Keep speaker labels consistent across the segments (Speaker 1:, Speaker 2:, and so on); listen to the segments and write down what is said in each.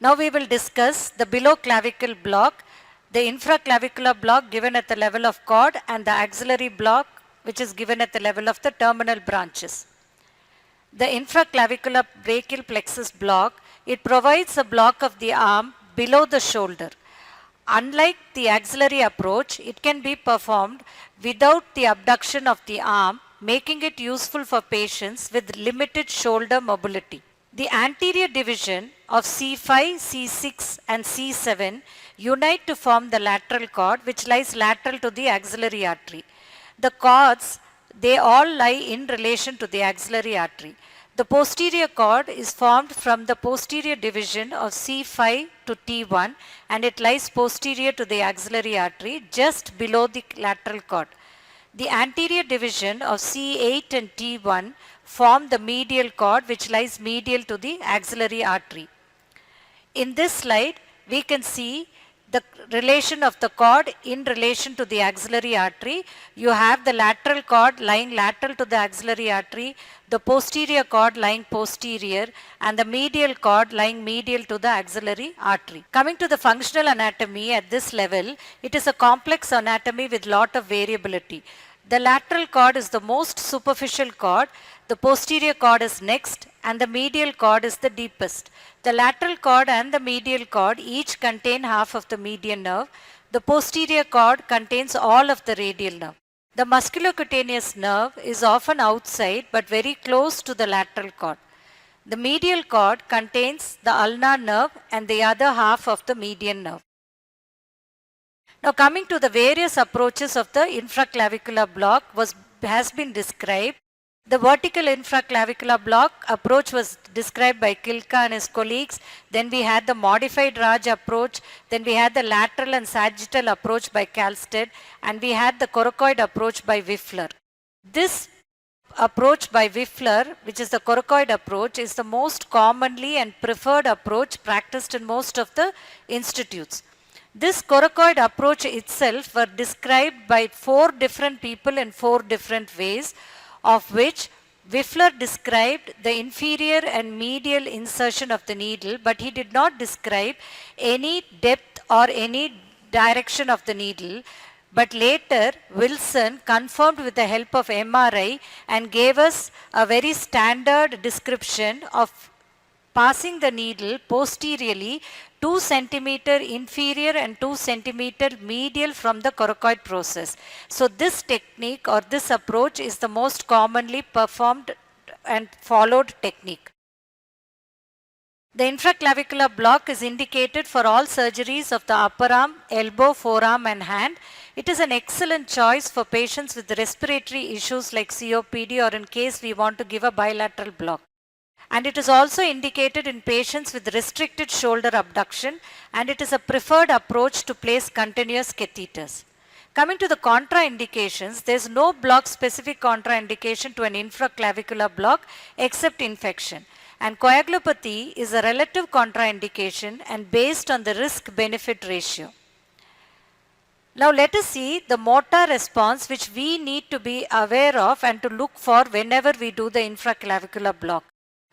Speaker 1: Now we will discuss the below clavicle block, the infraclavicular block given at the level of cord, and the axillary block which is given at the level of the terminal branches. The infraclavicular brachial plexus block, it provides a block of the arm below the shoulder. Unlike the axillary approach, it can be performed without the abduction of the arm, making it useful for patients with limited shoulder mobility. The anterior division of C5, C6 and C7 unite to form the lateral cord, which lies lateral to the axillary artery. The cords, they all lie in relation to the axillary artery. The posterior cord is formed from the posterior division of C5 to T1 and it lies posterior to the axillary artery just below the lateral cord. The anterior division of C8 and T1 form the medial cord which lies medial to the axillary artery. In this slide, we can see the relation of the cord in relation to the axillary artery. You have the lateral cord lying lateral to the axillary artery, the posterior cord lying posterior, and the medial cord lying medial to the axillary artery. Coming to the functional anatomy at this level, it is a complex anatomy with lot of variability. The lateral cord is the most superficial cord, the posterior cord is next, and the medial cord is the deepest. The lateral cord and the medial cord each contain half of the median nerve. The posterior cord contains all of the radial nerve. The musculocutaneous nerve is often outside but very close to the lateral cord. The medial cord contains the ulnar nerve and the other half of the median nerve. Now coming to the various approaches of the infraclavicular block has been described. The vertical infraclavicular block approach was described by Kilka and his colleagues. Then we had the modified Raj approach. Then we had the lateral and sagittal approach by Kalstad. And we had the coracoid approach by Wiffler. This approach by Wiffler, which is the coracoid approach, is the most commonly and preferred approach practiced in most of the institutes. This coracoid approach itself were described by 4 different people in 4 different ways, of which Wiffler described the inferior and medial insertion of the needle, but he did not describe any depth or any direction of the needle. But later, Wilson confirmed with the help of MRI and gave us a very standard description of passing the needle posteriorly 2 centimeter inferior and 2 centimeter medial from the coracoid process. So this technique or this approach is the most commonly performed and followed technique. The infraclavicular block is indicated for all surgeries of the upper arm, elbow, forearm and hand. It is an excellent choice for patients with respiratory issues like COPD or in case we want to give a bilateral block. And it is also indicated in patients with restricted shoulder abduction, and it is a preferred approach to place continuous catheters. Coming to the contraindications, there is no block specific contraindication to an infraclavicular block except infection. And coagulopathy is a relative contraindication and based on the risk benefit ratio. Now let us see the motor response which we need to be aware of and to look for whenever we do the infraclavicular block.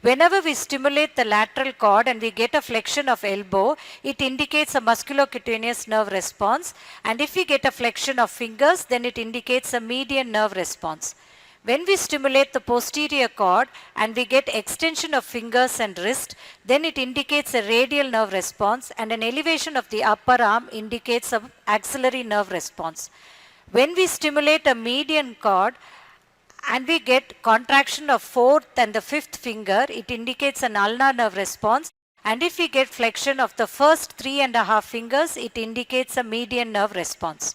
Speaker 1: Whenever we stimulate the lateral cord and we get a flexion of elbow, it indicates a musculocutaneous nerve response. And if we get a flexion of fingers, then it indicates a median nerve response. When we stimulate the posterior cord and we get extension of fingers and wrist, then it indicates a radial nerve response, and an elevation of the upper arm indicates an axillary nerve response. When we stimulate a median cord and we get contraction of 4th and the 5th finger, it indicates an ulnar nerve response. And if we get flexion of the first 3.5 fingers, it indicates a median nerve response.